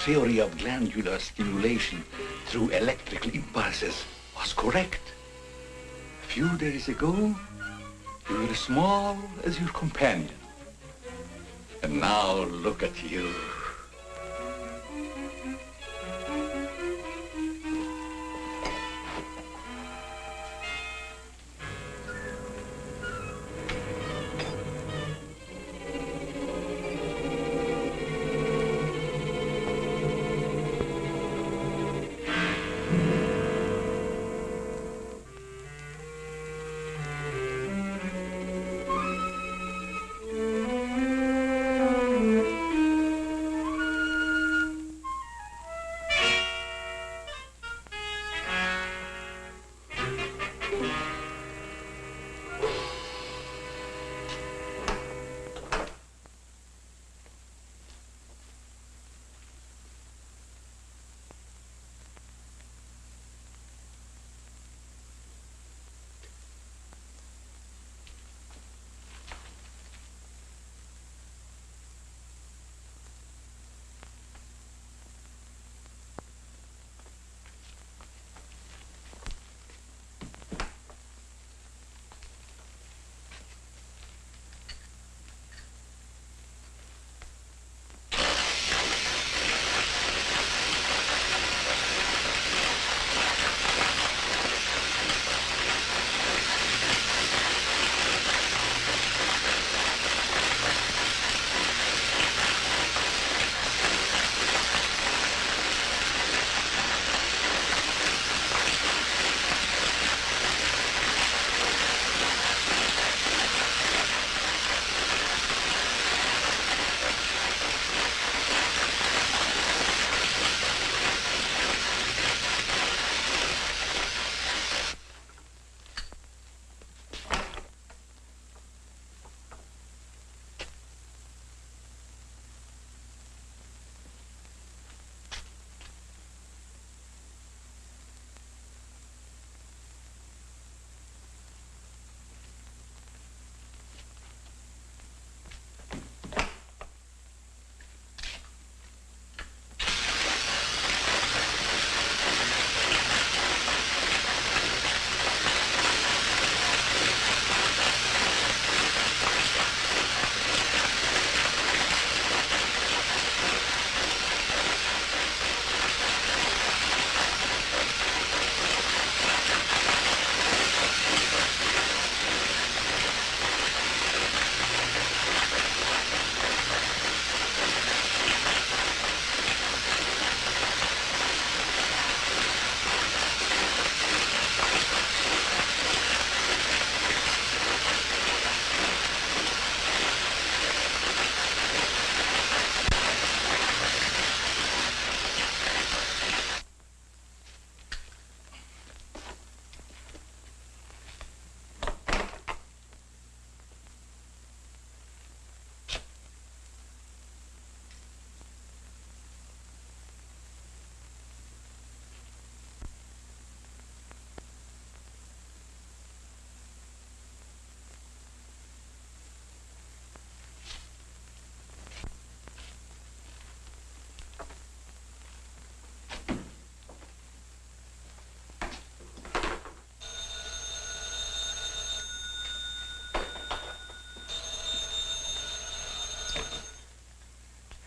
Theory of glandular stimulation through electrical impulses was correct. A few days ago, you were as small as your companion. And now look at you.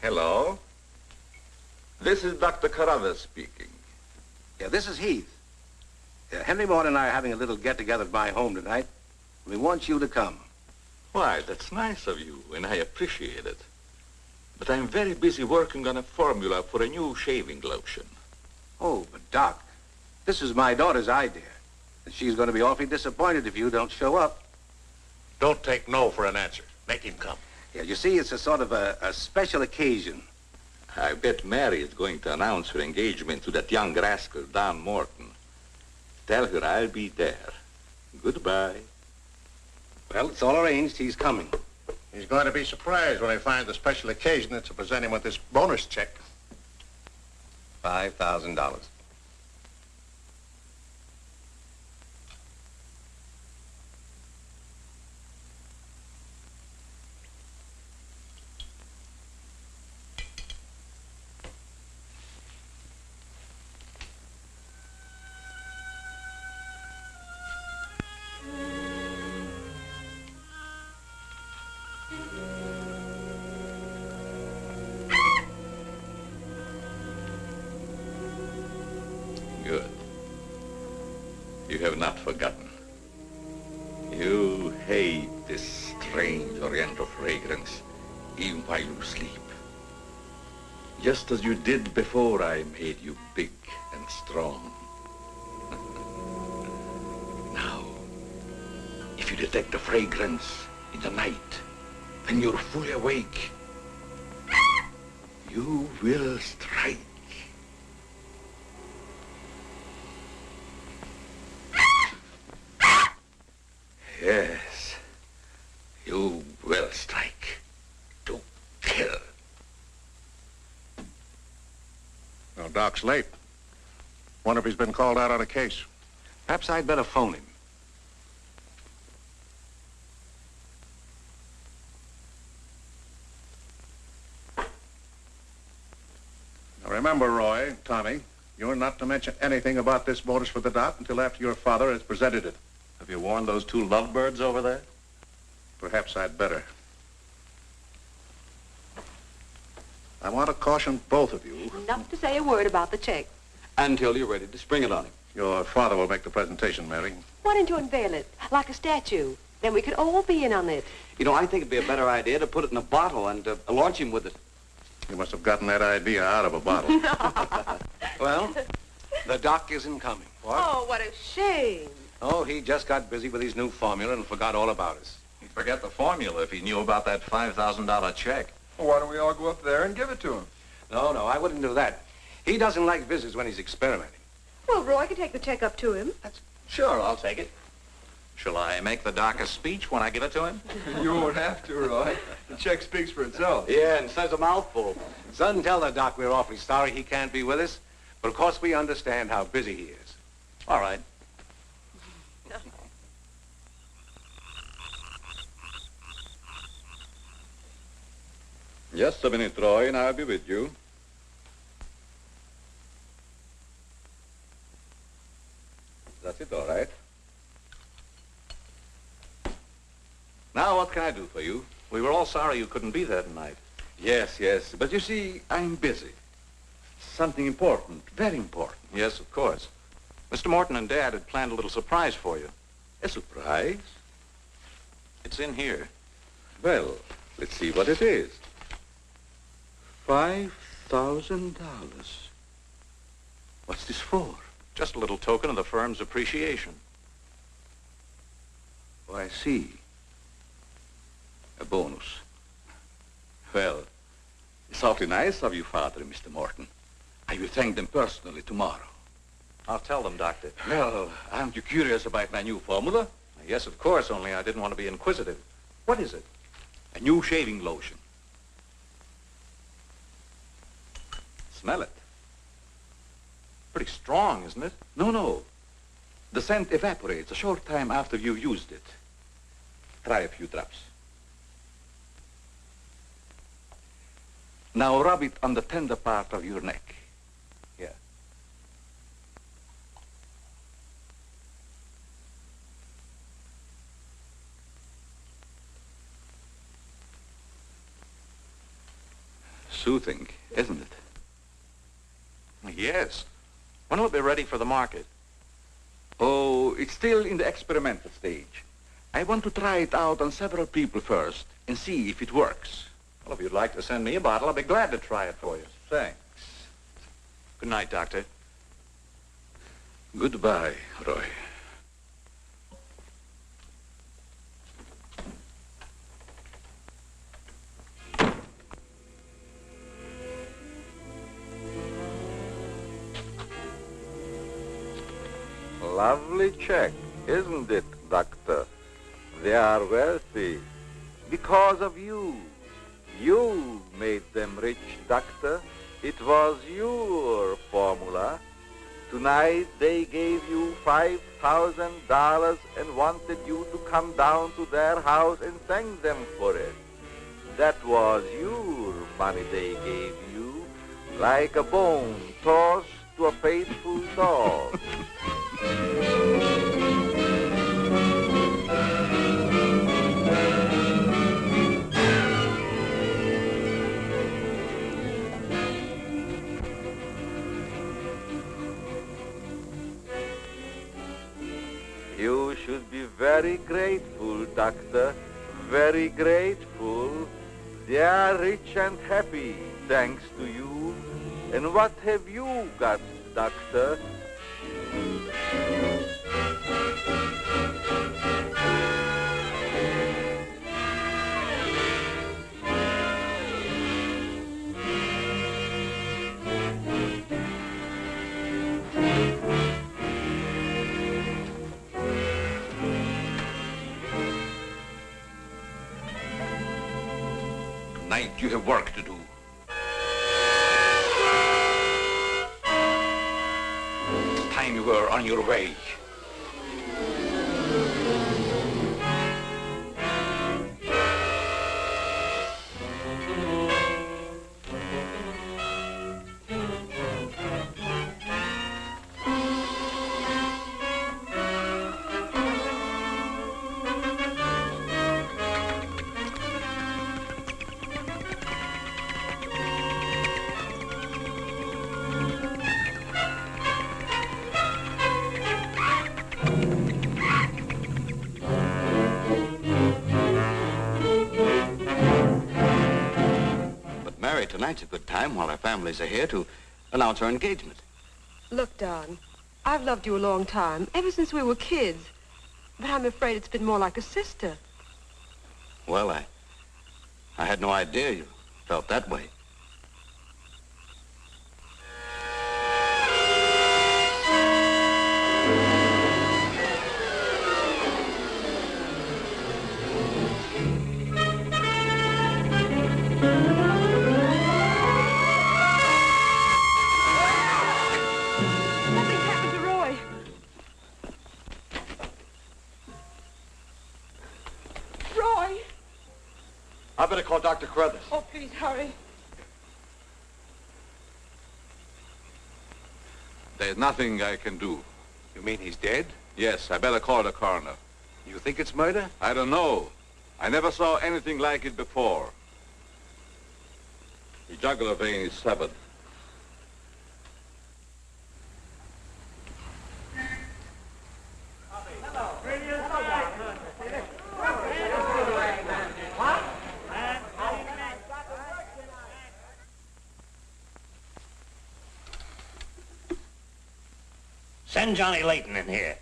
Hello. This is Dr. Carruthers speaking. Yeah, this is Heath. Henry Morton and I are having a little get-together at my home tonight. We want you to come. Why, that's nice of you, and I appreciate it. But I'm very busy working on a formula for a new shaving lotion. Oh, but Doc, this is my daughter's idea. And she's going to be awfully disappointed if you don't show up. Don't take no for an answer. Make him come. Yeah, you see, it's a sort of a special occasion. I bet Mary is going to announce her engagement to that young rascal, Don Morton. Tell her I'll be there. Goodbye. Well, it's all arranged. He's coming. He's going to be surprised when he finds the special occasion that's to present him with this bonus check. $5,000. Good. You have not forgotten. You hate this strange oriental fragrance even while you sleep. Just as you did before I made you big and strong. Now, if you detect the fragrance in the night, when you're fully awake, you will strike. Yes, you will strike to kill. Well, Doc's late. Wonder if he's been called out on a case. Perhaps I'd better phone him. Now remember, Roy, Tommy, you're not to mention anything about this bonus for the Doc until after your father has presented it. Have you warned those two lovebirds over there? Perhaps I'd better. I want to caution both of you. Not to say a word about the check. Until you're ready to spring it on him. Your father will make the presentation, Mary. Why don't you unveil it like a statue? Then we could all be in on it. You know, I think it'd be a better idea to put it in a bottle and launch him with it. You must have gotten that idea out of a bottle. Well, the Doc isn't coming. Oh, what a shame. Oh, he just got busy with his new formula and forgot all about us. He'd forget the formula if he knew about that $5,000 check. Well, why don't we all go up there and give it to him? No, I wouldn't do that. He doesn't like visits when he's experimenting. Well, Roy can take the check up to him. Sure, I'll take it. Shall I make the Doc a speech when I give it to him? You won't have to, Roy. The check speaks for itself. Yeah, and says a mouthful. Son, tell the Doc we're awfully sorry he can't be with us. But of course we understand how busy he is. All right. Just a minute, Roy, and I'll be with you. That's it, all right. Now, what can I do for you? We were all sorry you couldn't be there tonight. Yes, but you see, I'm busy. Something important, very important. Yes, of course. Mr. Morton and Dad had planned a little surprise for you. A surprise? It's in here. Well, let's see what it is. $5,000. What's this for? Just a little token of the firm's appreciation. Oh, I see. A bonus. Well, it's awfully nice of you, Father and Mr. Morton. I will thank them personally tomorrow. I'll tell them, Doctor. Well, aren't you curious about my new formula? Yes, of course, only I didn't want to be inquisitive. What is it? A new shaving lotion. Smell it. Pretty strong, isn't it? No. The scent evaporates a short time after you've used it. Try a few drops. Now rub it on the tender part of your neck. Here. soothing, isn't it? Yes. When will it be ready for the market? Oh, it's still in the experimental stage. I want to try it out on several people first and see if it works. Well, if you'd like to send me a bottle, I'll be glad to try it for you. Thanks. Good night, Doctor. Goodbye, Roy. Lovely check, isn't it, Doctor? They are wealthy because of you. You made them rich, Doctor. It was your formula. Tonight they gave you $5,000 and wanted you to come down to their house and thank them for it. That was your money they gave you, like a bone tossed to a faithful dog. You should be very grateful, Doctor, very grateful. They are rich and happy, thanks to you. And what have you got, Doctor? Tonight you have work to do. It's time you were on your way. Tonight's a good time while our families are here to announce our engagement. Look, Don, I've loved you a long time, ever since we were kids. But I'm afraid it's been more like a sister. Well, I had no idea you felt that way. I better call Dr. Carruthers. Oh, please, hurry. There's nothing I can do. You mean he's dead? Yes, I better call the coroner. You think it's murder? I don't know. I never saw anything like it before. The jugular vein is severed. Send Johnny Layton in here.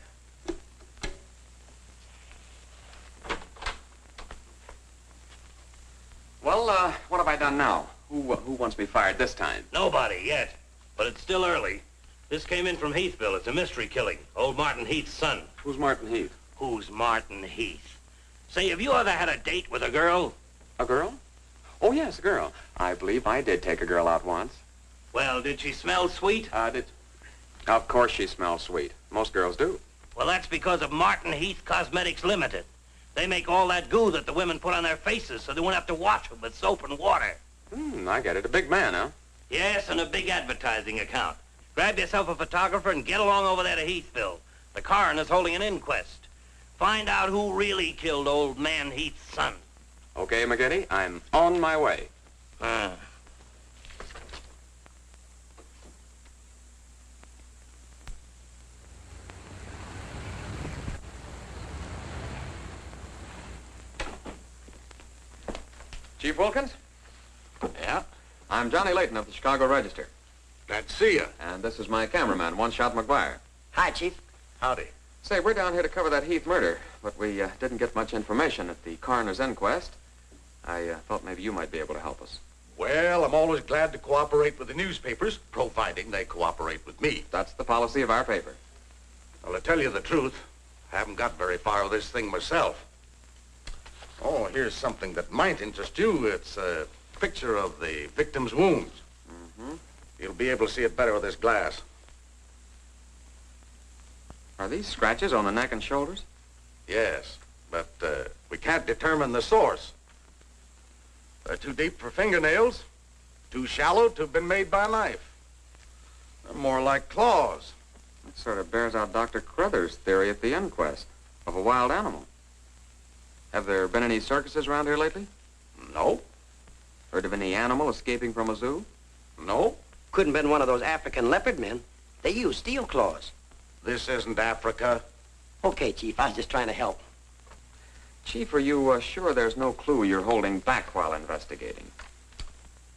Well, what have I done now? Who wants me fired this time? Nobody yet, but it's still early. This came in from Heathville. It's a mystery killing. Old Martin Heath's son. Who's Martin Heath? Who's Martin Heath? Say, have you ever had a date with a girl? A girl? Oh, yes, a girl. I believe I did take a girl out once. Well, did she smell sweet? Of course she smells sweet. Most girls do. Well, that's because of Martin Heath Cosmetics Limited. They make all that goo that the women put on their faces so they won't have to wash them with soap and water. I get it. A big man, huh? Yes, and a big advertising account. Grab yourself a photographer and get along over there to Heathville. The coroner's holding an inquest. Find out who really killed old man Heath's son. Okay, McGinty, I'm on my way. Chief Wilkins? Yeah? I'm Johnny Layton of the Chicago Register. Glad to see you. And this is my cameraman, One Shot McGuire. Hi, Chief. Howdy. Say, we're down here to cover that Heath murder, but we didn't get much information at the coroner's inquest. I thought maybe you might be able to help us. Well, I'm always glad to cooperate with the newspapers, providing they cooperate with me. That's the policy of our paper. Well, to tell you the truth, I haven't got very far with this thing myself. Oh, here's something that might interest you. It's a picture of the victim's wounds. Mm-hmm. You'll be able to see it better with this glass. Are these scratches on the neck and shoulders? Yes, but we can't determine the source. They're too deep for fingernails, too shallow to have been made by a knife. They're more like claws. That sort of bears out Dr. Crothers' theory at the inquest of a wild animal. Have there been any circuses around here lately? No. Heard of any animal escaping from a zoo? No. Couldn't have been one of those African leopard men. They use steel claws. This isn't Africa. Okay, Chief, I was just trying to help. Chief, are you sure there's no clue you're holding back while investigating?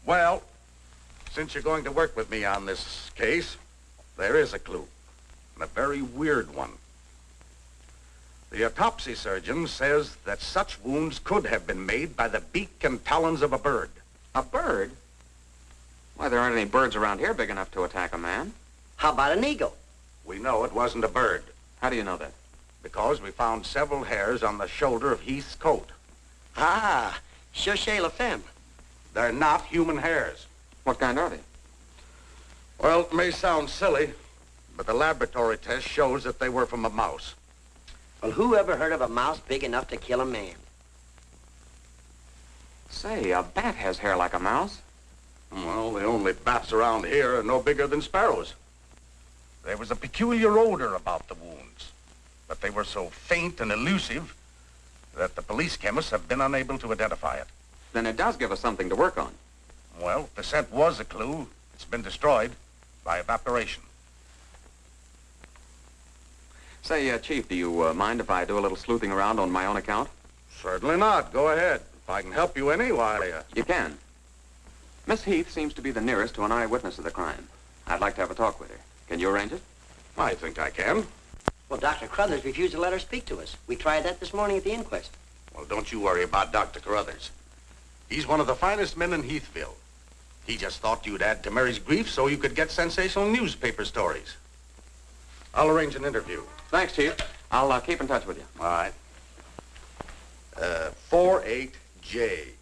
Well, since you're going to work with me on this case, there is a clue, and a very weird one. The autopsy surgeon says that such wounds could have been made by the beak and talons of a bird. A bird? Why, there aren't any birds around here big enough to attack a man. How about an eagle? We know it wasn't a bird. How do you know that? Because we found several hairs on the shoulder of Heath's coat. Ah, Cherchez la femme. They're not human hairs. What kind are they? Well, it may sound silly, but the laboratory test shows that they were from a mouse. Well, who ever heard of a mouse big enough to kill a man? Say, a bat has hair like a mouse. Well, the only bats around here are no bigger than sparrows. There was a peculiar odor about the wounds, but they were so faint and elusive that the police chemists have been unable to identify it. Then it does give us something to work on. Well, if the scent was a clue, it's been destroyed by evaporation. Say, Chief, do you mind if I do a little sleuthing around on my own account? Certainly not. Go ahead. If I can help you any, why... You can. Miss Heath seems to be the nearest to an eyewitness of the crime. I'd like to have a talk with her. Can you arrange it? I think I can. Well, Dr. Crothers refused to let her speak to us. We tried that this morning at the inquest. Well, don't you worry about Dr. Carruthers. He's one of the finest men in Heathville. He just thought you'd add to Mary's grief so you could get sensational newspaper stories. I'll arrange an interview. Thanks, Chief. I'll keep in touch with you. All right. 48J.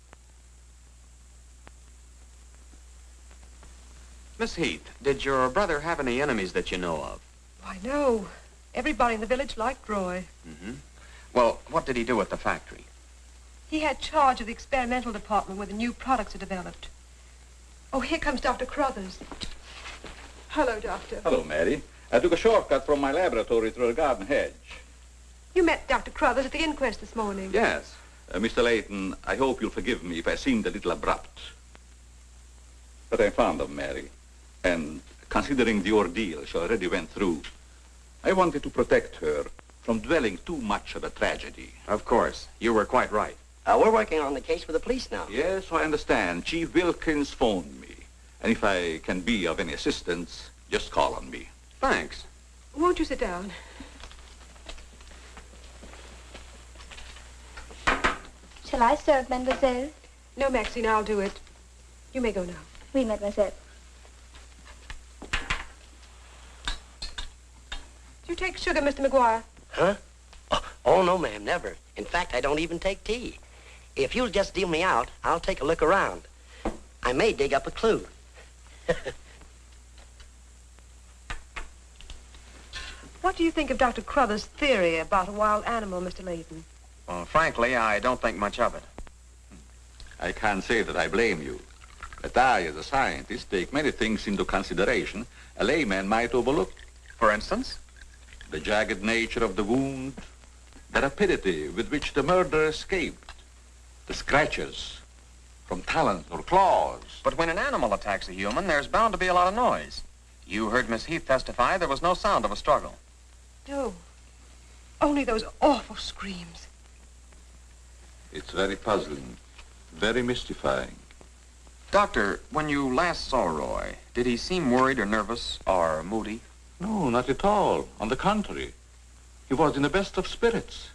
Miss Heath, did your brother have any enemies that you know of? Why, no. Everybody in the village liked Roy. Mm-hmm. Well, what did he do at the factory? He had charge of the experimental department where the new products are developed. Oh, here comes Dr. Crothers. Hello, Doctor. Hello, Mary. I took a shortcut from my laboratory through a garden hedge. You met Dr. Crothers at the inquest this morning. Yes. Mr. Layton, I hope you'll forgive me if I seemed a little abrupt. But I'm fond of Mary. And considering the ordeal she already went through, I wanted to protect her from dwelling too much on the tragedy. Of course. You were quite right. We're working on the case with the police now. Yes, I understand. Chief Wilkins phoned me. And if I can be of any assistance, just call on me. Thanks. Won't you sit down? Shall I serve, mademoiselle? No, Maxine, I'll do it. You may go now. Oui, mademoiselle. Do you take sugar, Mr. McGuire? Huh? Oh, no, ma'am, never. In fact, I don't even take tea. If you'll just deal me out, I'll take a look around. I may dig up a clue. What do you think of Dr. Crothers' theory about a wild animal, Mr. Layton? Well, frankly, I don't think much of it. I can't say that I blame you. But I, as a scientist, take many things into consideration a layman might overlook. For instance? The jagged nature of the wound, the rapidity with which the murderer escaped, the scratches from talons or claws. But when an animal attacks a human, there's bound to be a lot of noise. You heard Miss Heath testify there was no sound of a struggle. No. Only those awful screams. It's very puzzling. very mystifying. Doctor, when you last saw Roy, did he seem worried or nervous or moody? No, not at all. On the contrary. He was in the best of spirits.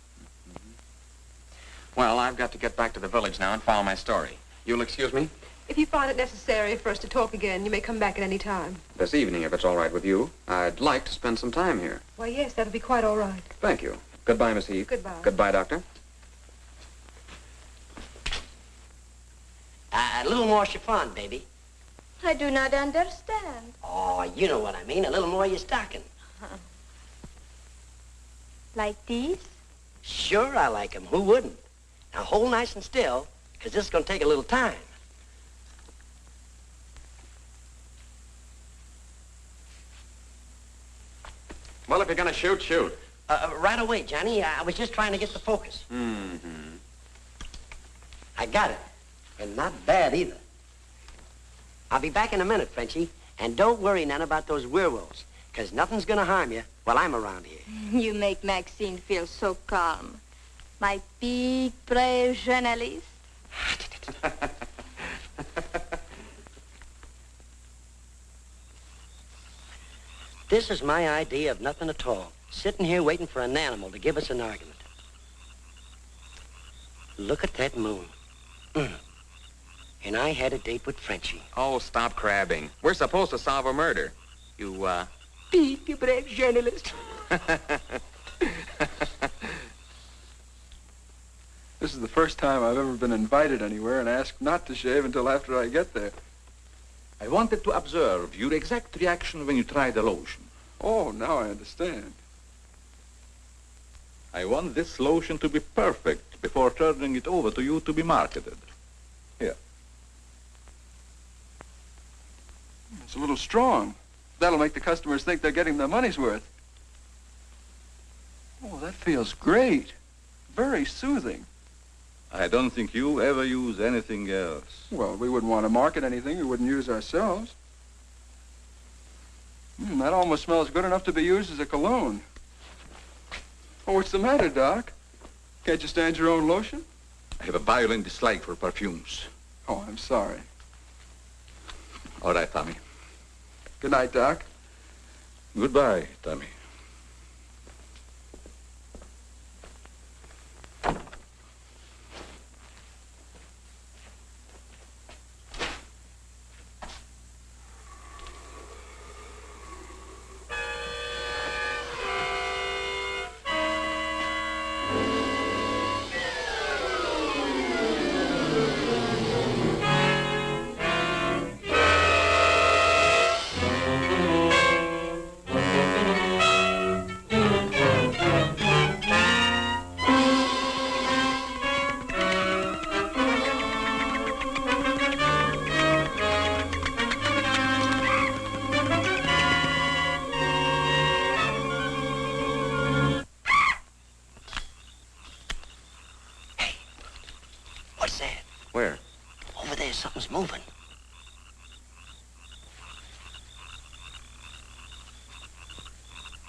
Well, I've got to get back to the village now and follow my story. You'll excuse me? If you find it necessary for us to talk again, you may come back at any time. This evening, if it's all right with you. I'd like to spend some time here. Why, yes, that'll be quite all right. Thank you. Goodbye, Miss Heath. Goodbye. Goodbye, Doctor. A little more chiffon, baby. I do not understand. Oh, you know what I mean. A little more of your stocking. Like these? Sure, I like 'em. Who wouldn't? Now, hold nice and still, because this is going to take a little time. Well, if you're going to shoot, shoot. Right away, Johnny. I was just trying to get the focus. Mm-hmm. I got it. And not bad, either. I'll be back in a minute, Frenchie. And don't worry none about those werewolves, because nothing's going to harm you while I'm around here. You make Maxine feel so calm. My big, brave journalist. This is my idea of nothing at all. Sitting here waiting for an animal to give us an argument. Look at that moon. And I had a date with Frenchie. Oh, stop crabbing. We're supposed to solve a murder. You, Big, brave journalist. This is the first time I've ever been invited anywhere and asked not to shave until after I get there. I wanted to observe your exact reaction when you tried the lotion. Oh, now I understand. I want this lotion to be perfect before turning it over to you to be marketed. Here. It's a little strong. That'll make the customers think they're getting their money's worth. Oh, that feels great. Very soothing. I don't think you ever use anything else. Well, we wouldn't want to market anything we wouldn't use ourselves. That almost smells good enough to be used as a cologne. Oh, what's the matter, Doc? Can't you stand your own lotion? I have a violent dislike for perfumes. Oh, I'm sorry. All right, Tommy. Good night, Doc. Goodbye, Tommy. What's that? Where? Over there, something's moving.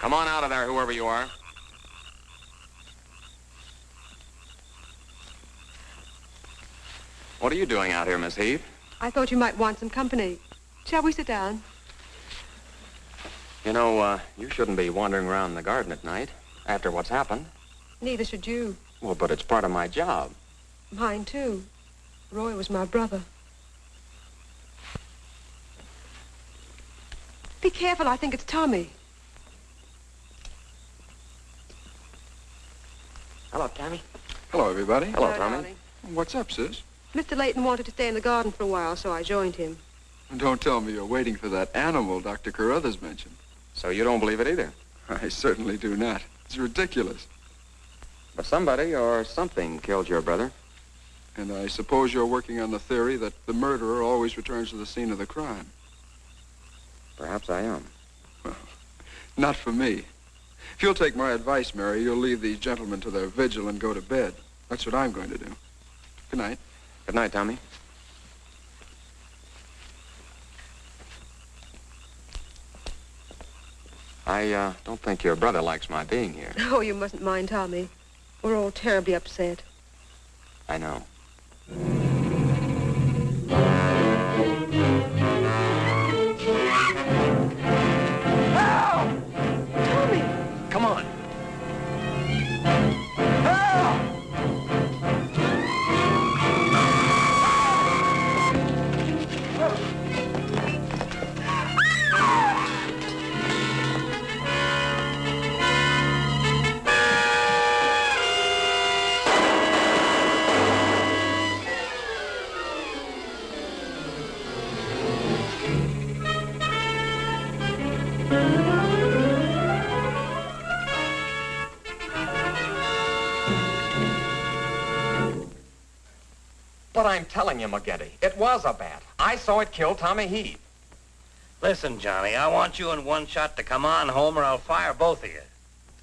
Come on out of there, whoever you are. What are you doing out here, Miss Heath? I thought you might want some company. Shall we sit down? You know, you shouldn't be wandering around in the garden at night after what's happened. Neither should you. Well, but it's part of my job. Mine, too. Roy was my brother. Be careful, I think it's Tommy. Hello, Tommy. Hello, everybody. Hello, Tommy. darling. What's up, sis? Mr. Layton wanted to stay in the garden for a while, so I joined him. Don't tell me you're waiting for that animal Dr. Carruthers mentioned. So you don't believe it either? I certainly do not. It's ridiculous. But somebody or something killed your brother. And I suppose you're working on the theory that the murderer always returns to the scene of the crime. Perhaps I am. Well, not for me. If you'll take my advice, Mary, you'll leave these gentlemen to their vigil and go to bed. That's what I'm going to do. Good night. Good night, Tommy. I don't think your brother likes my being here. Oh, you mustn't mind Tommy. We're all terribly upset. I know. But I'm telling you, McGinty, it was a bat. I saw it kill Tommy Heath. Listen, Johnny, I want you and One Shot to come on home or I'll fire both of you.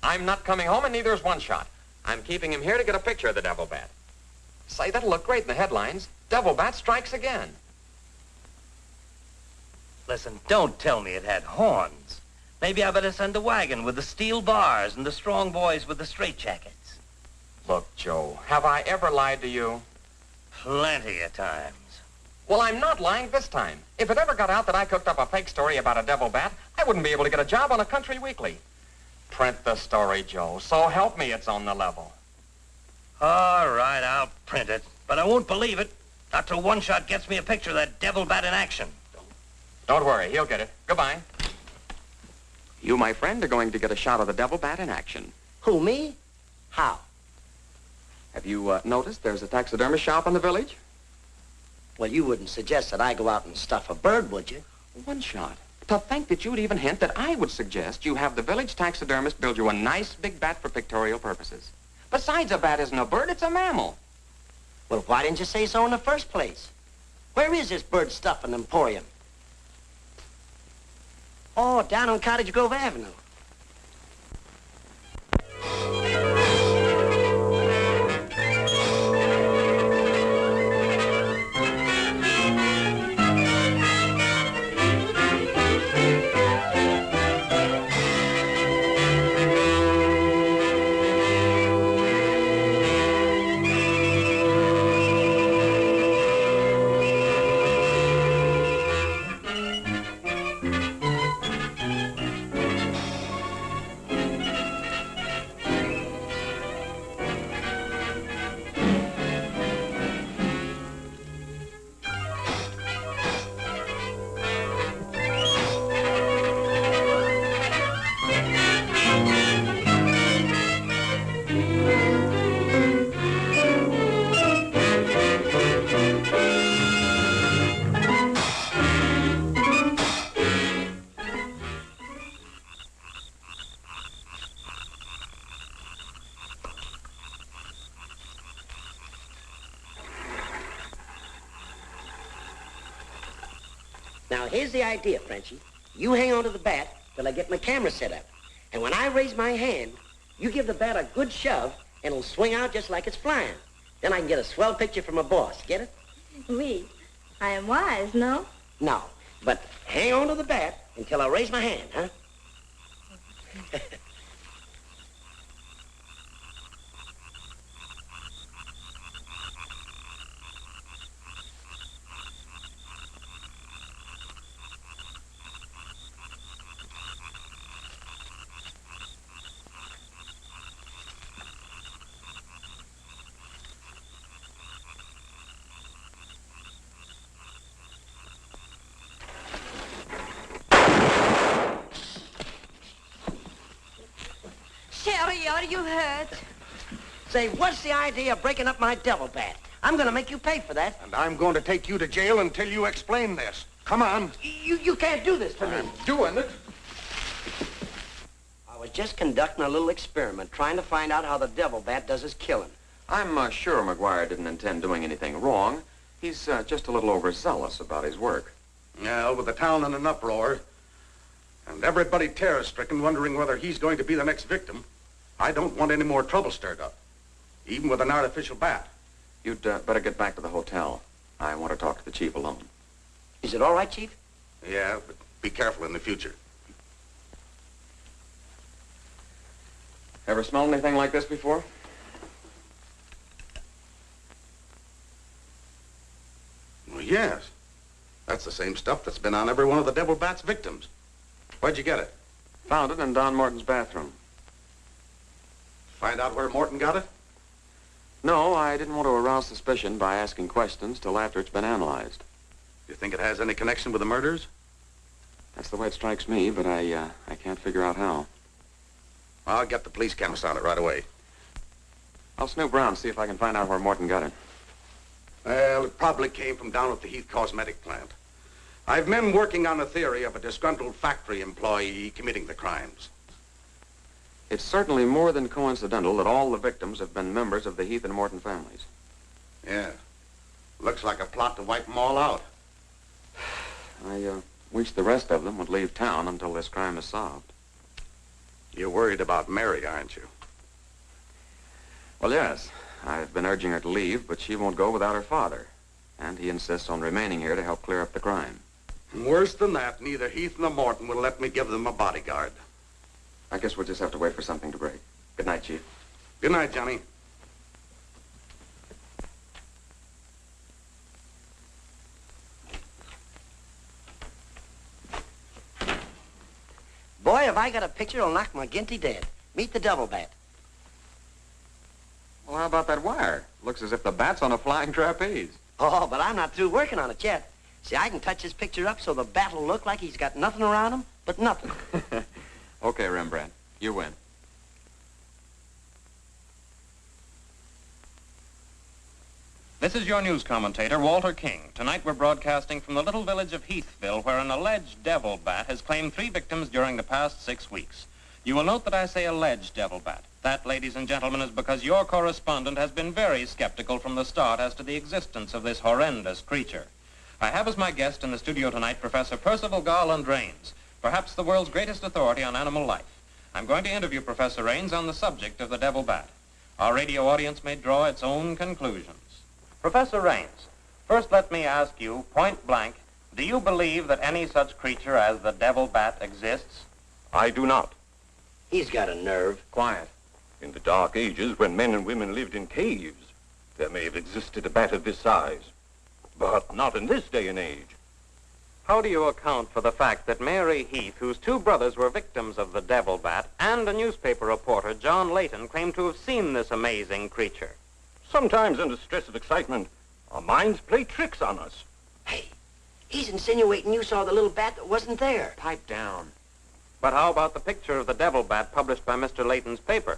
I'm not coming home, and neither is One Shot. I'm keeping him here to get a picture of the devil bat. Say, that'll look great in the headlines. Devil bat strikes again. Listen, don't tell me it had horns. Maybe I better send a wagon with the steel bars and the strong boys with the straitjackets. Look, Joe, have I ever lied to you? Plenty of times. Well, I'm not lying this time. If it ever got out that I cooked up a fake story about a devil bat, I wouldn't be able to get a job on a country weekly. Print the story, Joe. So help me, it's on the level. All right, I'll print it. But I won't believe it. Not till One Shot gets me a picture of that devil bat in action. Don't worry, he'll get it. Goodbye. You, my friend, are going to get a shot of the devil bat in action. Who, me? How? Have you noticed there's a taxidermist shop in the village? Well, you wouldn't suggest that I go out and stuff a bird, would you? One Shot. To think that you'd even hint that I would suggest you have the village taxidermist build you a nice big bat for pictorial purposes. Besides, a bat isn't a bird, it's a mammal. Well, why didn't you say so in the first place? Where is this bird stuffing emporium? Oh, down on Cottage Grove Avenue. Now, here's the idea, Frenchie. You hang on to the bat till I get my camera set up. And when I raise my hand, you give the bat a good shove, and it'll swing out just like it's flying. Then I can get a swell picture from my boss. Get it? Oui. I am wise, no? No. But hang on to the bat until I raise my hand, huh? Sherry, are you hurt? Say, what's the idea of breaking up my devil bat? I'm going to make you pay for that. And I'm going to take you to jail until you explain this. Come on. You can't do this to me. I'm doing it. I was just conducting a little experiment, trying to find out how the devil bat does his killing. I'm sure McGuire didn't intend doing anything wrong. He's just a little overzealous about his work. Yeah, with the town in an uproar, and everybody terror-stricken, wondering whether he's going to be the next victim, I don't want any more trouble stirred up, even with an artificial bat. You'd better get back to the hotel. I want to talk to the chief alone. Is it all right, Chief? Yeah, but be careful in the future. Ever smelled anything like this before? Well, yes. That's the same stuff that's been on every one of the devil bat's victims. Where'd you get it? Found it in Don Morton's bathroom. Find out where Morton got it? No, I didn't want to arouse suspicion by asking questions till after it's been analyzed. You think it has any connection with the murders? That's the way it strikes me, but I can't figure out how. I'll get the police chemist on it right away. I'll snoop around, see if I can find out where Morton got it. Well, it probably came from down at the Heath Cosmetic plant. I've men working on a theory of a disgruntled factory employee committing the crimes. It's certainly more than coincidental that all the victims have been members of the Heath and Morton families. Yeah. Looks like a plot to wipe them all out. I wish the rest of them would leave town until this crime is solved. You're worried about Mary, aren't you? Well, yes. I've been urging her to leave, but she won't go without her father. And he insists on remaining here to help clear up the crime. Worse than that, neither Heath nor Morton will let me give them a bodyguard. I guess we'll just have to wait for something to break. Good night, Chief. Good night, Johnny. Boy, have I got a picture that'll knock McGinty dead. Meet the double bat. Well, how about that wire? Looks as if the bat's on a flying trapeze. Oh, but I'm not through working on it yet. See, I can touch this picture up so the bat will look like he's got nothing around him but nothing. Okay, Rembrandt. You win. This is your news commentator, Walter King. Tonight we're broadcasting from the little village of Heathville, where an alleged devil bat has claimed 3 victims during the past 6 weeks. You will note that I say alleged devil bat. That, ladies and gentlemen, is because your correspondent has been very skeptical from the start as to the existence of this horrendous creature. I have as my guest in the studio tonight Professor Percival Garland Rains, perhaps the world's greatest authority on animal life. I'm going to interview Professor Rains on the subject of the devil bat. Our radio audience may draw its own conclusions. Professor Rains, first let me ask you, point blank, do you believe that any such creature as the devil bat exists? I do not. He's got a nerve. Quiet. In the dark ages, when men and women lived in caves, there may have existed a bat of this size. But not in this day and age. How do you account for the fact that Mary Heath, whose 2 brothers were victims of the devil bat, and a newspaper reporter, John Layton, claim to have seen this amazing creature? Sometimes under stress of excitement, our minds play tricks on us. Hey, he's insinuating you saw the little bat that wasn't there. Pipe down. But how about the picture of the devil bat published by Mr. Layton's paper?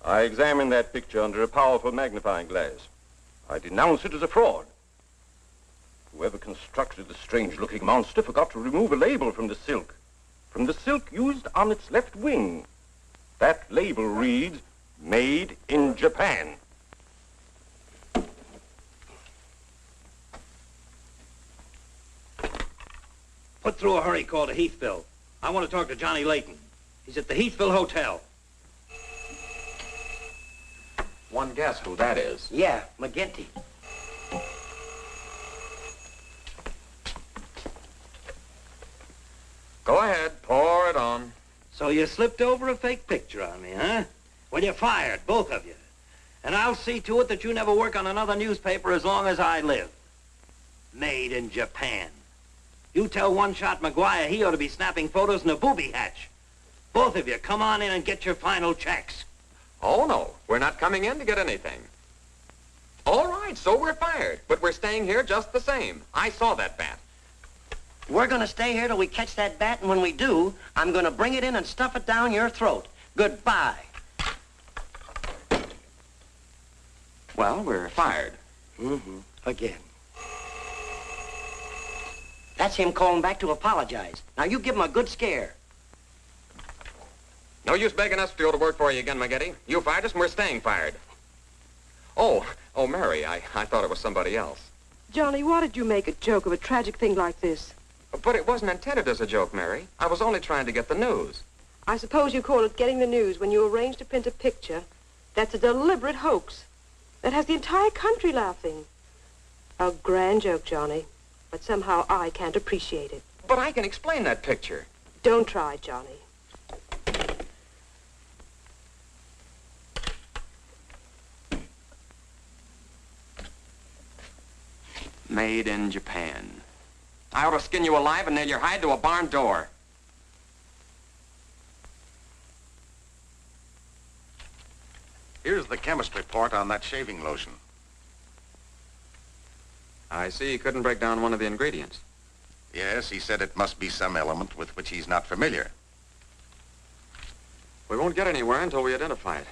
I examined that picture under a powerful magnifying glass. I denounce it as a fraud. Whoever constructed the strange-looking monster forgot to remove a label from the silk used on its left wing. That label reads, "Made in Japan." Put through a hurry call to Heathville. I want to talk to Johnny Layton. He's at the Heathville Hotel. One guess who that is. Yeah, McGinty. Go ahead, pour it on. So you slipped over a fake picture on me, huh? Well, you're fired, both of you. And I'll see to it that you never work on another newspaper as long as I live. Made in Japan. You tell One-Shot McGuire he ought to be snapping photos in a booby hatch. Both of you, come on in and get your final checks. Oh, no. We're not coming in to get anything. All right, so we're fired. But we're staying here just the same. I saw that bat. We're going to stay here till we catch that bat, and when we do, I'm going to bring it in and stuff it down your throat. Goodbye. Well, we're fired. Mm-hmm. Again. That's him calling back to apologize. Now, you give him a good scare. No use begging us to go to work for you again, McGinty. You fired us, and we're staying fired. Oh, Mary, I thought it was somebody else. Johnny, why did you make a joke of a tragic thing like this? But it wasn't intended as a joke, Mary. I was only trying to get the news. I suppose you call it getting the news when you arrange to print a picture. That's a deliberate hoax. That has the entire country laughing. A grand joke, Johnny. But somehow I can't appreciate it. But I can explain that picture. Don't try, Johnny. Made in Japan. I ought to skin you alive and nail your hide to a barn door. Here's the chemist report on that shaving lotion. I see you couldn't break down one of the ingredients. Yes, he said it must be some element with which he's not familiar. We won't get anywhere until we identify it.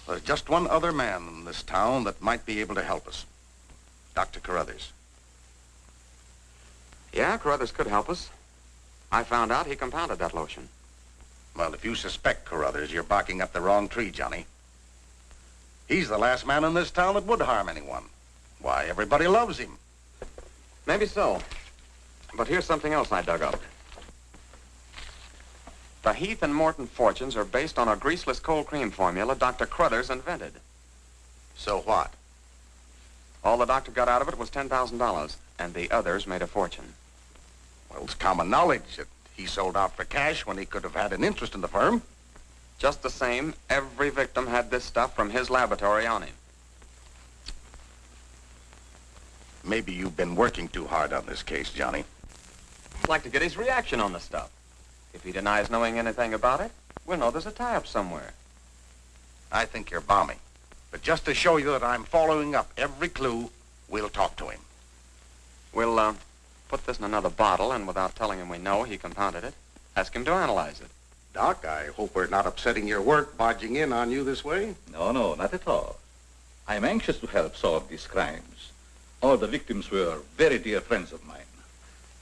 There's just one other man in this town that might be able to help us. Dr. Carruthers. Yeah, Carruthers could help us. I found out he compounded that lotion. Well, if you suspect Carruthers, you're barking up the wrong tree, Johnny. He's the last man in this town that would harm anyone. Why, everybody loves him. Maybe so. But here's something else I dug up. The Heath and Morton fortunes are based on a greaseless cold cream formula Dr. Cruthers invented. So what? All the doctor got out of it was $10,000, and the others made a fortune. Well, it's common knowledge that he sold out for cash when he could have had an interest in the firm. Just the same, every victim had this stuff from his laboratory on him. Maybe you've been working too hard on this case, Johnny. I'd like to get his reaction on the stuff. If he denies knowing anything about it, we'll know there's a tie-up somewhere. I think you're balmy. But just to show you that I'm following up every clue, we'll talk to him. We'll, put this in another bottle, and without telling him we know he compounded it, ask him to analyze it. Doc, I hope we're not upsetting your work barging in on you this way. No, not at all. I'm anxious to help solve these crimes. All the victims were very dear friends of mine.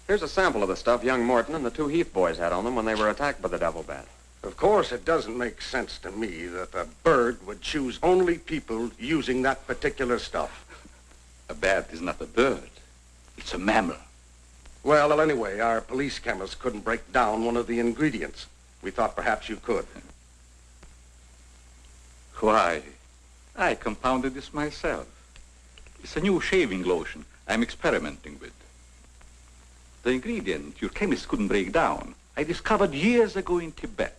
Here's a sample of the stuff young Morton and the two Heath boys had on them when they were attacked by the devil bat. Of course, it doesn't make sense to me that a bird would choose only people using that particular stuff. A bat is not a bird. It's a mammal. Well, anyway, our police chemist couldn't break down one of the ingredients. We thought perhaps you could. Why, I compounded this myself. It's a new shaving lotion I'm experimenting with. The ingredient your chemist couldn't break down, I discovered years ago in Tibet.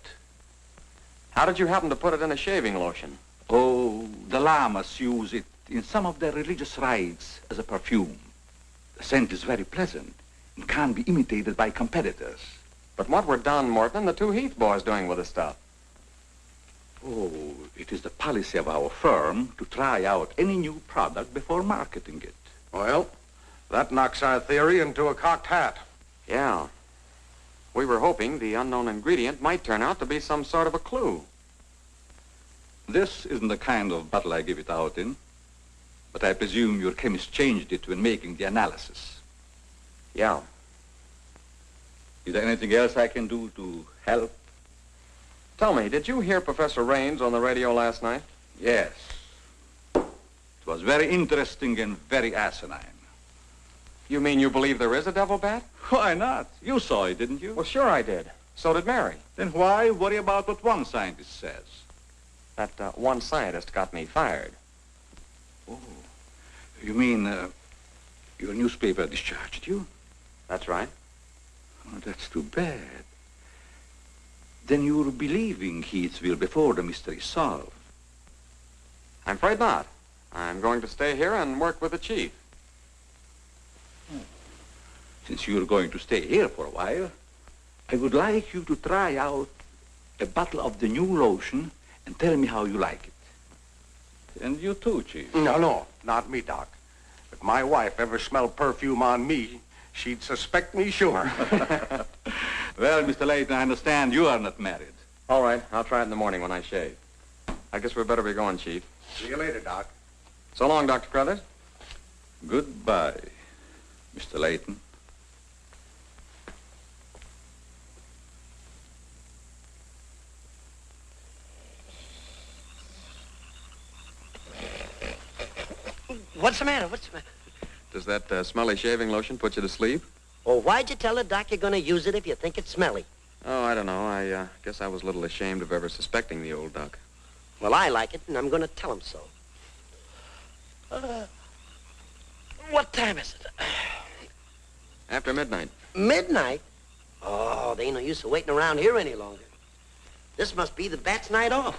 How did you happen to put it in a shaving lotion? Oh, the lamas use it in some of their religious rites as a perfume. The scent is very pleasant and can't be imitated by competitors. But what were Don Morton and the two Heath boys doing with the stuff? Oh, it is the policy of our firm to try out any new product before marketing it. Well, that knocks our theory into a cocked hat. Yeah. We were hoping the unknown ingredient might turn out to be some sort of a clue. This isn't the kind of bottle I give it out in, but I presume your chemist changed it when making the analysis. Yeah. Is there anything else I can do to help? Tell me, did you hear Professor Raines on the radio last night? Yes. It was very interesting and very asinine. You mean you believe there is a devil bat? Why not? You saw it, didn't you? Well, sure I did. So did Mary. Then why worry about what one scientist says? That one scientist got me fired. Oh, you mean your newspaper discharged you? That's right. Oh, that's too bad. Then you're believing Heathville before the mystery is solved. I'm afraid not. I'm going to stay here and work with the chief. Since you're going to stay here for a while, I would like you to try out a bottle of the new lotion and tell me how you like it. And you too, Chief. No, not me, Doc. If my wife ever smelled perfume on me, she'd suspect me sure. Well, Mr. Layton, I understand you are not married. All right, I'll try it in the morning when I shave. I guess we better be going, Chief. See you later, Doc. So long, Dr. Cruthers. Goodbye, Mr. Layton. What's the matter? What's the matter? Does that smelly shaving lotion put you to sleep? Well, why'd you tell the doc you're going to use it if you think it's smelly? Oh, I don't know. I guess I was a little ashamed of ever suspecting the old duck. Well, I like it, and I'm going to tell him so. What time is it? After midnight. Midnight? Oh, there ain't no use of waiting around here any longer. This must be the bat's night off.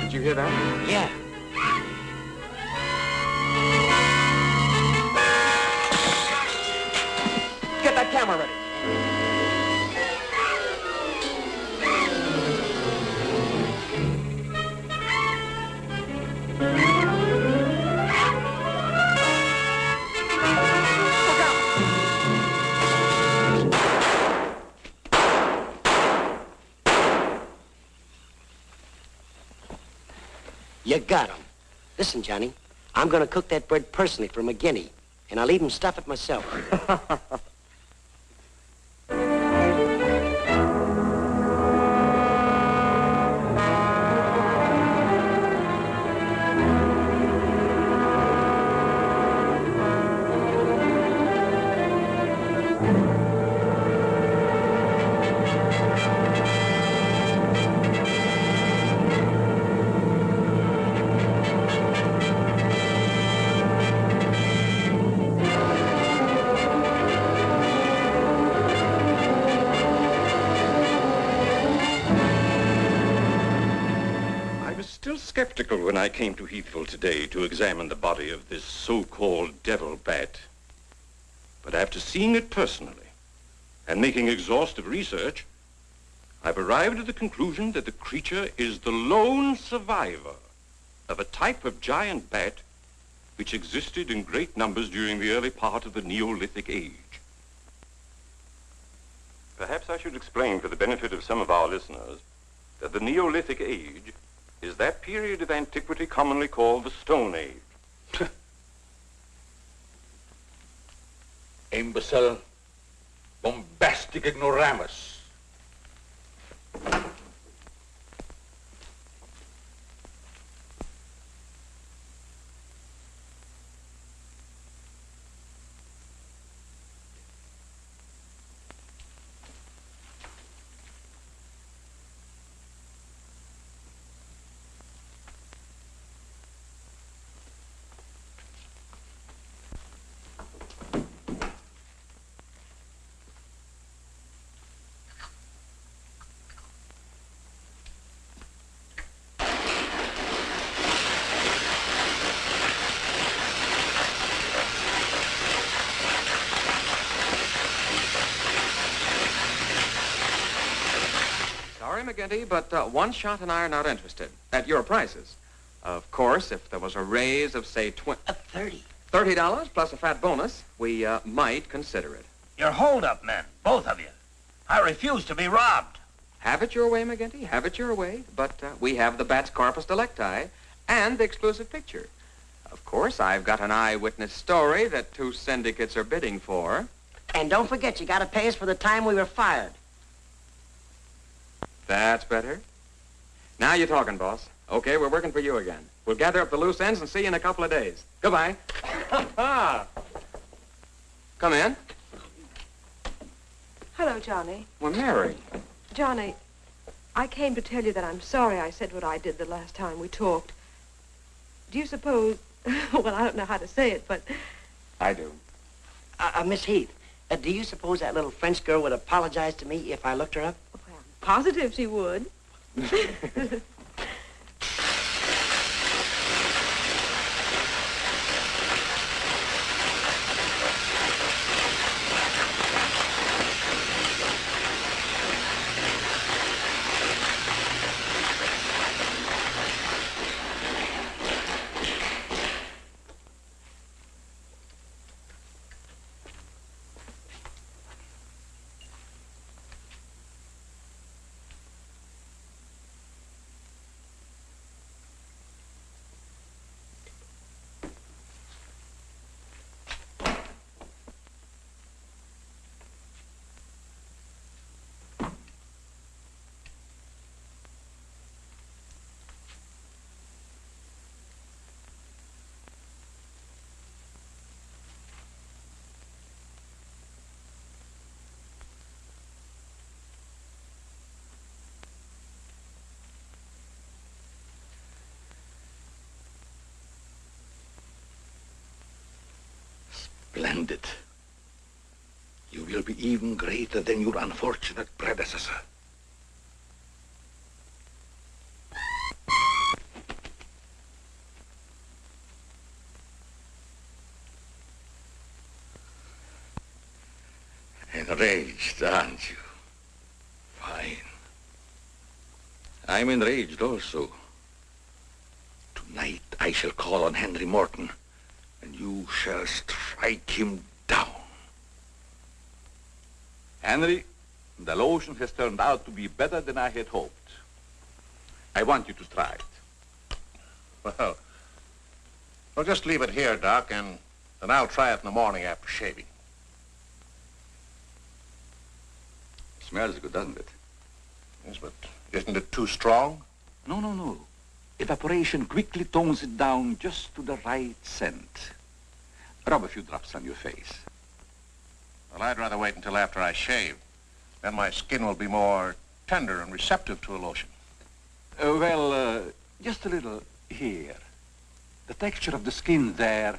Did you hear that? Yeah. Get that camera ready. You got him. Listen, Johnny, I'm going to cook that bird personally for McGinney, and I'll even stuff it myself. little skeptical when I came to Heathville today to examine the body of this so-called devil bat. But after seeing it personally and making exhaustive research, I've arrived at the conclusion that the creature is the lone survivor of a type of giant bat which existed in great numbers during the early part of the Neolithic age. Perhaps I should explain for the benefit of some of our listeners that the Neolithic age is that period of antiquity commonly called the Stone Age. Imbecile, bombastic ignoramus. McGinty, but One Shot and I are not interested. At your prices. Of course, if there was a raise of, say, $30 plus a fat bonus, we might consider it. You're hold-up men, both of you. I refuse to be robbed. Have it your way, McGinty. Have it your way. But we have the bat's corpus delicti and the exclusive picture. Of course, I've got an eyewitness story that 2 syndicates are bidding for. And don't forget, you got to pay us for the time we were fired. That's better. Now you're talking, boss. Okay, we're working for you again. We'll gather up the loose ends and see you in a couple of days. Goodbye. Come in. Hello, Johnny. Well, Mary. Johnny, I came to tell you that I'm sorry I said what I did the last time we talked. Do you suppose... well, I don't know how to say it, but... I do. Miss Heath, do you suppose that little French girl would apologize to me if I looked her up? Positive she would. Splendid. You will be even greater than your unfortunate predecessor. Enraged, aren't you? Fine. I'm enraged also. Tonight I shall call on Henry Morton, and you shall strike him down. Henry, the lotion has turned out to be better than I had hoped. I want you to try it. Well, just leave it here, Doc, and I'll try it in the morning after shaving. Smells good, doesn't it? Yes, but isn't it too strong? No, no, no. Evaporation quickly tones it down just to the right scent. Rub a few drops on your face. Well, I'd rather wait until after I shave. Then my skin will be more tender and receptive to a lotion. Just a little here. The texture of the skin there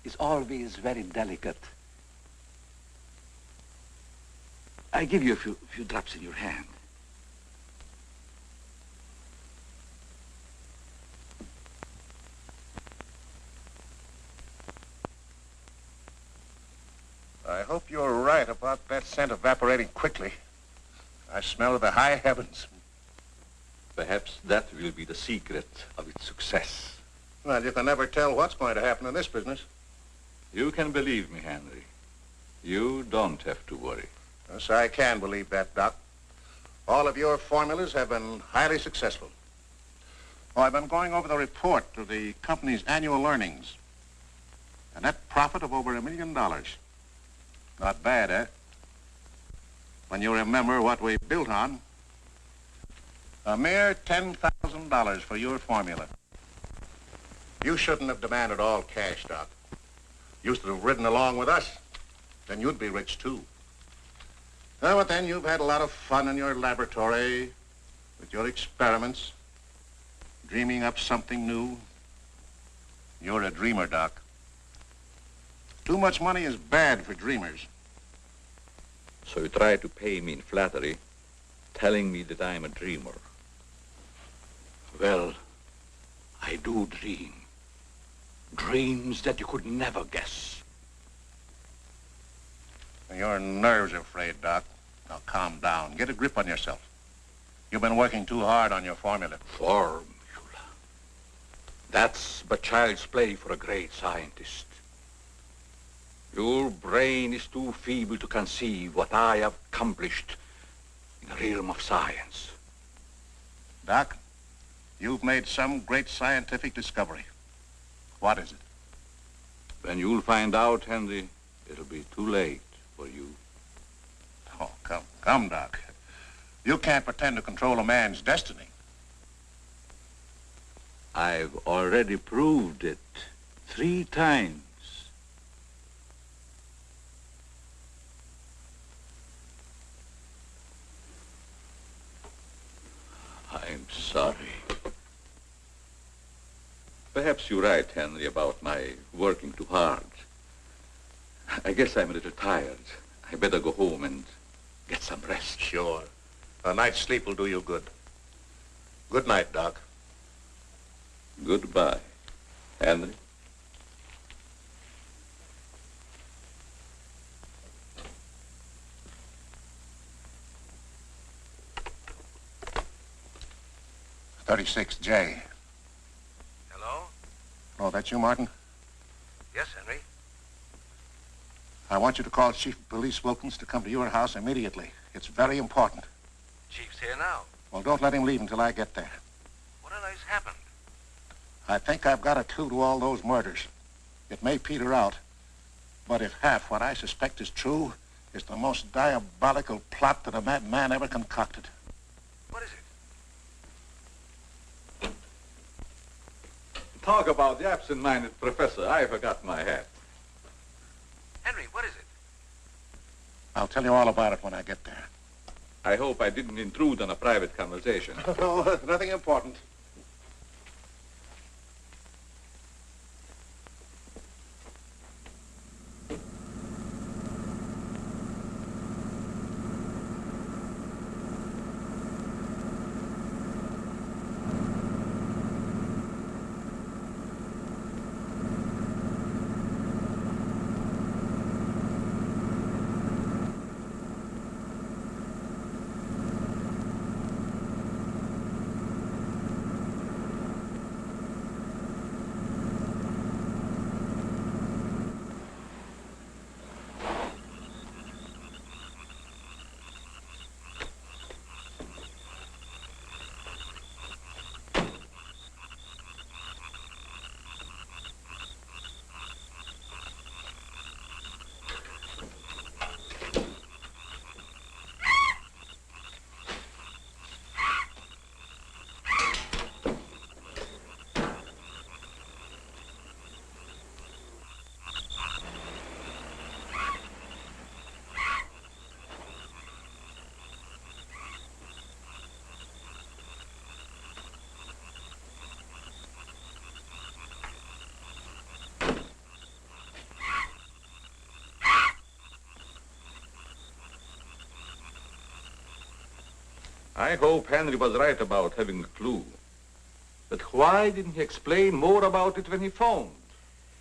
is always very delicate. I give you a few drops in your hand. scent evaporating quickly. I smell the high heavens. Perhaps that will be the secret of its success. Well, you can never tell what's going to happen in this business. You can believe me, Henry. You don't have to worry. Yes, I can believe that, Doc. All of your formulas have been highly successful. Oh, I've been going over the report of the company's annual earnings. A net profit of over $1 million. Not bad, eh? When you remember what we built on. A mere $10,000 for your formula. You shouldn't have demanded all cash, Doc. You should have ridden along with us. Then you'd be rich, too. But then you've had a lot of fun in your laboratory with your experiments, dreaming up something new. You're a dreamer, Doc. Too much money is bad for dreamers. So you try to pay me in flattery, telling me that I'm a dreamer. Well, I do dream. Dreams that you could never guess. Your nerves are frayed, Doc. Now calm down. Get a grip on yourself. You've been working too hard on your formula. Formula. That's but child's play for a great scientist. Your brain is too feeble to conceive what I have accomplished in the realm of science. Doc, you've made some great scientific discovery. What is it? When you'll find out, Henry, it'll be too late for you. Oh, come, Doc. You can't pretend to control a man's destiny. I've already proved it 3 times. I'm sorry. Perhaps you're right, Henry, about my working too hard. I guess I'm a little tired. I better go home and get some rest. Sure. A night's sleep will do you good. Good night, Doc. Goodbye, Henry. .36J. Hello? Oh, that's you, Martin? Yes, Henry. I want you to call Chief of Police Wilkins to come to your house immediately. It's very important. Chief's here now. Well, don't let him leave until I get there. What on earth's happened? I think I've got a clue to all those murders. It may peter out, but if half what I suspect is true, it's the most diabolical plot that a madman ever concocted. What is it? Talk about the absent-minded professor. I forgot my hat. Henry, what is it? I'll tell you all about it when I get there. I hope I didn't intrude on a private conversation. No, nothing important. I hope Henry was right about having a clue. But why didn't he explain more about it when he phoned?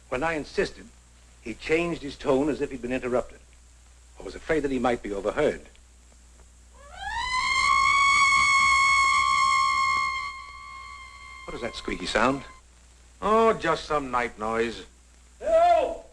When I insisted, he changed his tone as if he'd been interrupted. was afraid that he might be overheard. What is that squeaky sound? Oh, just some night noise. Help!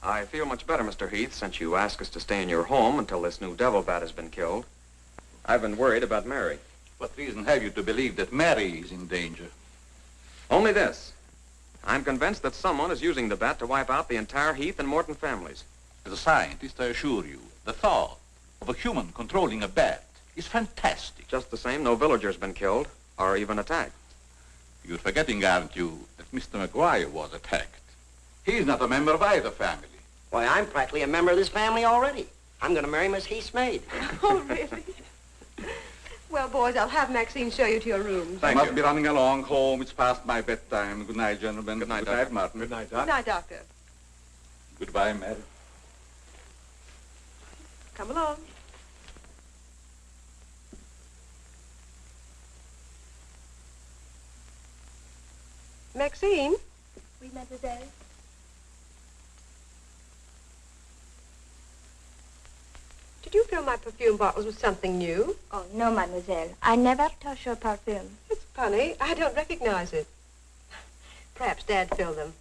I feel much better, Mr. Heath, since you asked us to stay in your home until this new devil bat has been killed. I've been worried about Mary. What reason have you to believe that Mary is in danger? Only this. I'm convinced that someone is using the bat to wipe out the entire Heath and Morton families. As a scientist, I assure you, the thought of a human controlling a bat is fantastic. Just the same, no villager's been killed or even attacked. You're forgetting, aren't you, that Mr. McGuire was attacked. He's not a member of either family. Why, I'm practically a member of this family already. I'm going to marry Miss Heath's maid. Oh, really? Well, boys, I'll have Maxine show you to your rooms. I must be running along home. It's past my bedtime. Good night, gentlemen. Good night, Good Doctor. night, Martin. Good night, Good Doc. night, Doctor. Goodbye, Mary. Come along. Maxine? Oui, mademoiselle. Did you fill my perfume bottles with something new? Oh, no, mademoiselle. I never touch your perfume. It's funny. I don't recognize it. Perhaps Dad filled them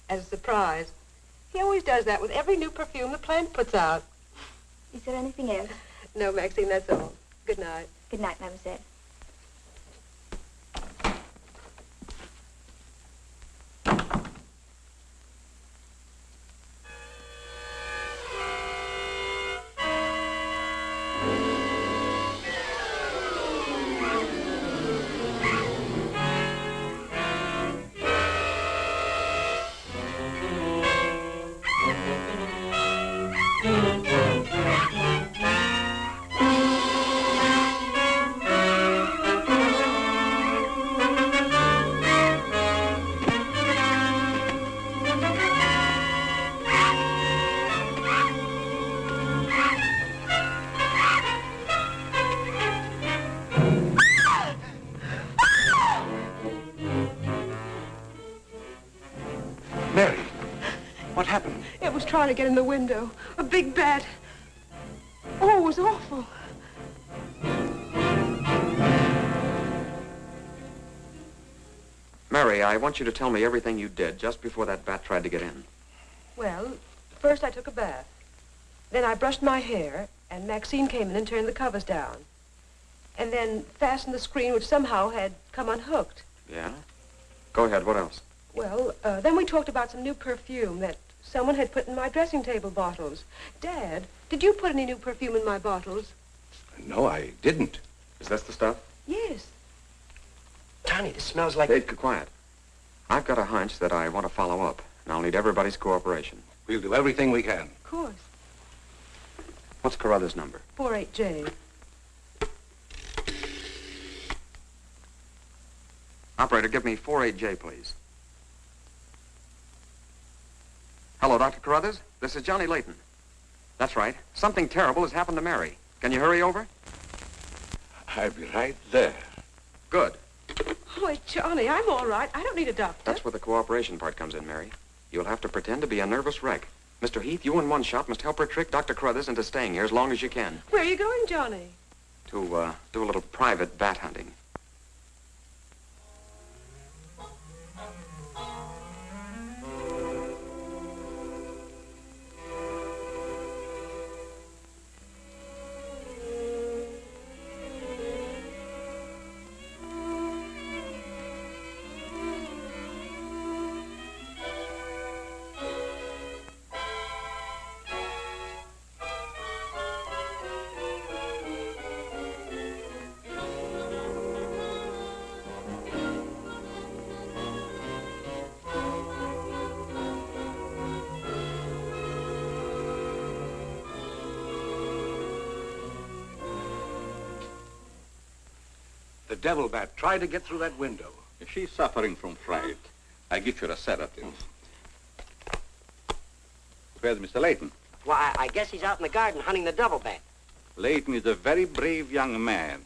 as a surprise. He always does that with every new perfume the plant puts out. Is there anything else? No, Maxine, that's all. Good night. Good night, mademoiselle. Mary, what happened? It was trying to get in the window. A big bat. Oh, it was awful. Mary, I want you to tell me everything you did just before that bat tried to get in. Well, first I took a bath. Then I brushed my hair, and Maxine came in and turned the covers down. And then fastened the screen, which somehow had come unhooked. Yeah? Go ahead, what else? Well, then we talked about some new perfume that someone had put in my dressing table bottles. Dad, did you put any new perfume in my bottles? No, I didn't. Is this the stuff? Yes. Tony, this smells like... Hey, quiet. I've got a hunch that I want to follow up, and I'll need everybody's cooperation. We'll do everything we can. Of course. What's Carruthers' number? 48J. Operator, give me 48J, please. Hello, Dr. Carruthers. This is Johnny Layton. That's right. Something terrible has happened to Mary. Can you hurry over? I'll be right there. Good. Oh, Johnny, I'm all right. I don't need a doctor. That's where the cooperation part comes in, Mary. You'll have to pretend to be a nervous wreck. Mr. Heath, you and One Shot must help her trick Dr. Carruthers into staying here as long as you can. Where are you going, Johnny? To, do a little private bat hunting. devil bat tried to get through that window. If she's suffering from fright, I give her a sedative. Where's Mr. Layton? Why, I guess he's out in the garden hunting the devil bat. Layton is a very brave young man.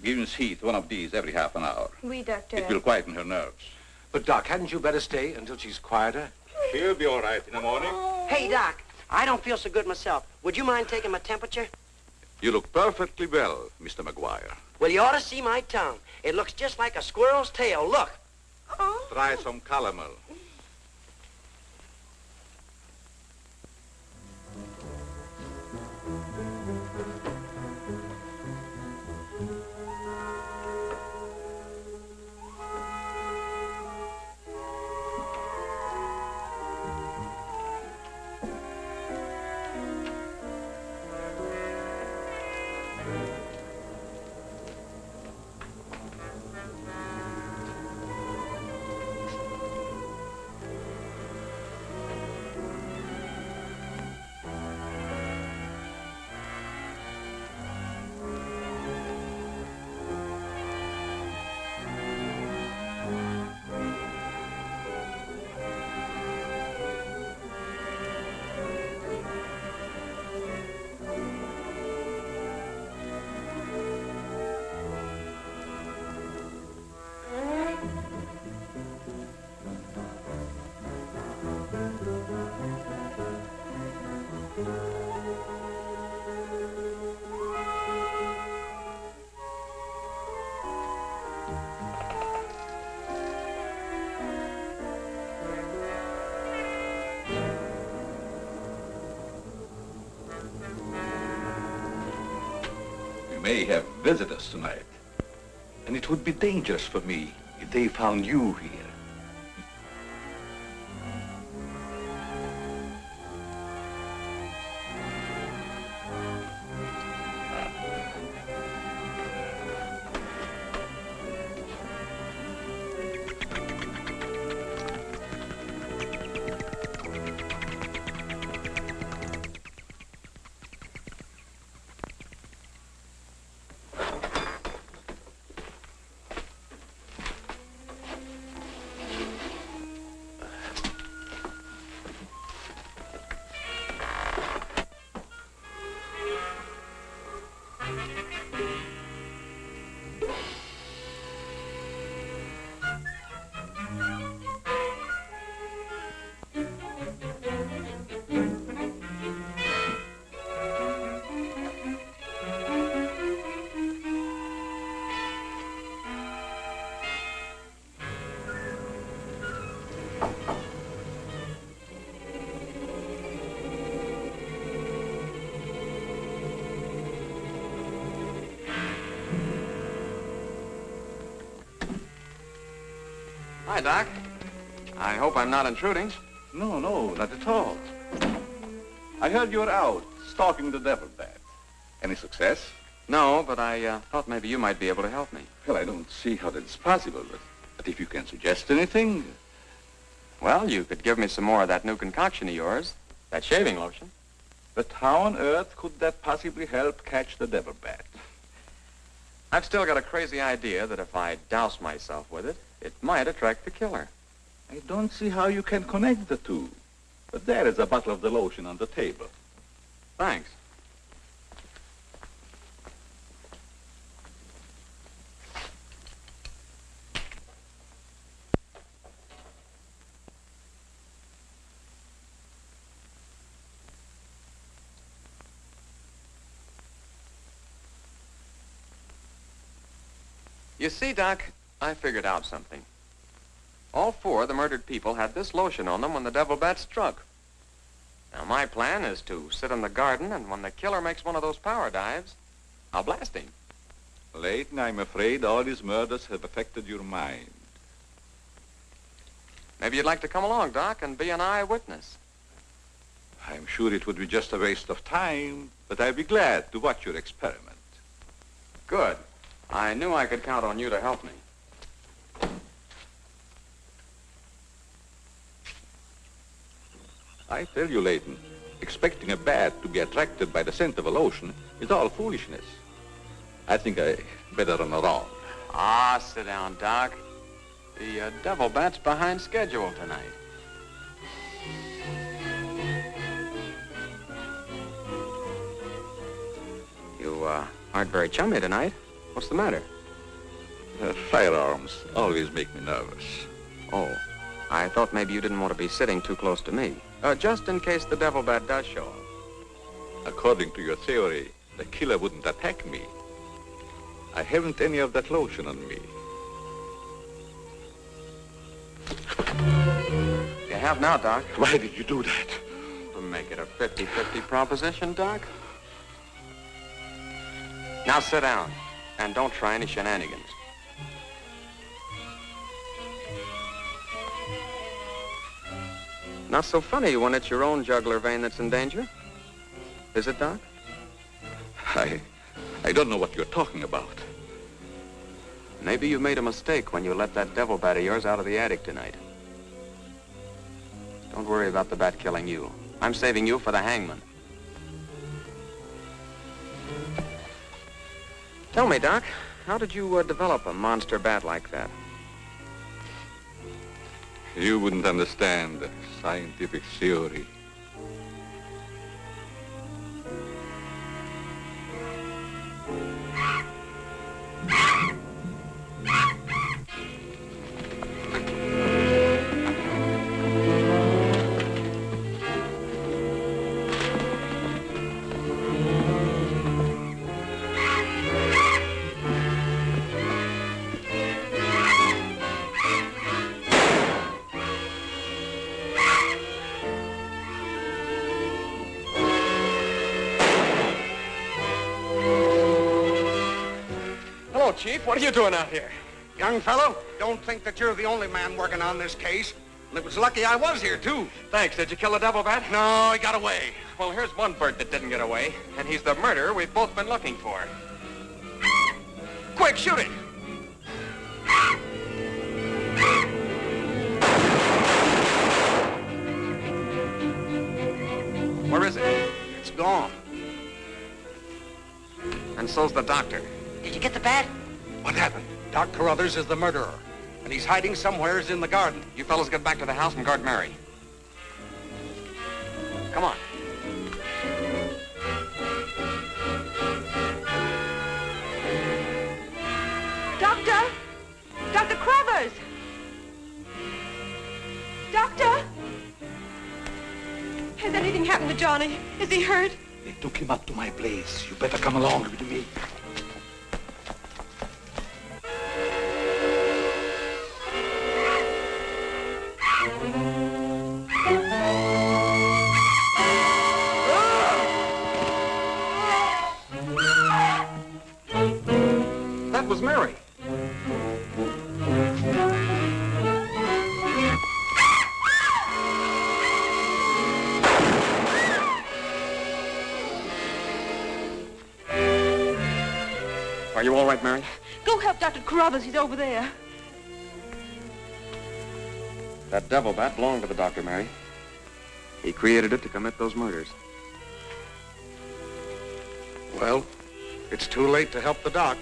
Give Miss Heath one of these every half an hour. Oui, doctor. It will quieten her nerves. But, Doc, hadn't you better stay until she's quieter? She'll be all right in the morning. Hey, Doc, I don't feel so good myself. Would you mind taking my temperature? You look perfectly well, Mr. McGuire. Well, you ought to see my tongue. It looks just like a squirrel's tail. Look. Try some calomel. May have visitors tonight. And it would be dangerous for me if they found you here. Hi, Doc. I hope I'm not intruding. No, not at all. I heard you were out stalking the devil bat. Any success? No, but I thought maybe you might be able to help me. Well, I don't see how that's possible, but if you can suggest anything... Well, you could give me some more of that new concoction of yours, that shaving lotion. But how on earth could that possibly help catch the devil bat? I've still got a crazy idea that if I douse myself with it, it might attract the killer. I don't see how you can connect the two. But there is a bottle of the lotion on the table. Thanks. You see, Doc, I figured out something. All four of the murdered people had this lotion on them when the devil bat struck. Now, my plan is to sit in the garden, and when the killer makes one of those power dives, I'll blast him. Layton, I'm afraid all these murders have affected your mind. Maybe you'd like to come along, Doc, and be an eyewitness. I'm sure it would be just a waste of time, but I'd be glad to watch your experiment. Good. I knew I could count on you to help me. I tell you, Layton, expecting a bat to be attracted by the scent of a lotion is all foolishness. I think I better run around. Ah, sit down, Doc. The Devil Bat's behind schedule tonight. You aren't very chummy tonight. What's the matter? Firearms always make me nervous. Oh, I thought maybe you didn't want to be sitting too close to me. Just in case the Devil Bat does show up. According to your theory, the killer wouldn't attack me. I haven't any of that lotion on me. You have now, Doc. Why did you do that? To make it a 50-50 proposition, Doc. Now sit down, and don't try any shenanigans. Not so funny when it's your own jugular vein that's in danger. Is it, Doc? I don't know what you're talking about. Maybe you made a mistake when you let that devil bat of yours out of the attic tonight. Don't worry about the bat killing you. I'm saving you for the hangman. Tell me, Doc, how did you develop a monster bat like that? You wouldn't understand the scientific theory. Chief, what are you doing out here? Young fellow, don't think that you're the only man working on this case. And it was lucky I was here, too. Thanks. Did you kill the devil bat? No, he got away. Well, here's one bird that didn't get away, and he's the murderer we've both been looking for. Quick, shoot it! Where is it? It's gone. And so's the doctor. Did you get the bat? What happened? Doc Carruthers is the murderer, and he's hiding somewheres in the garden. You fellas get back to the house and guard Mary. Come on. Doctor! Dr. Carruthers! Doctor! Has anything happened to Johnny? Is he hurt? They took him up to my place. You better come along with me. That was Mary. Are you all right, Mary? Go help Dr. Carruthers. He's over there. That devil bat belonged to the doctor, Mary. He created it to commit those murders. Well, it's too late to help the doc.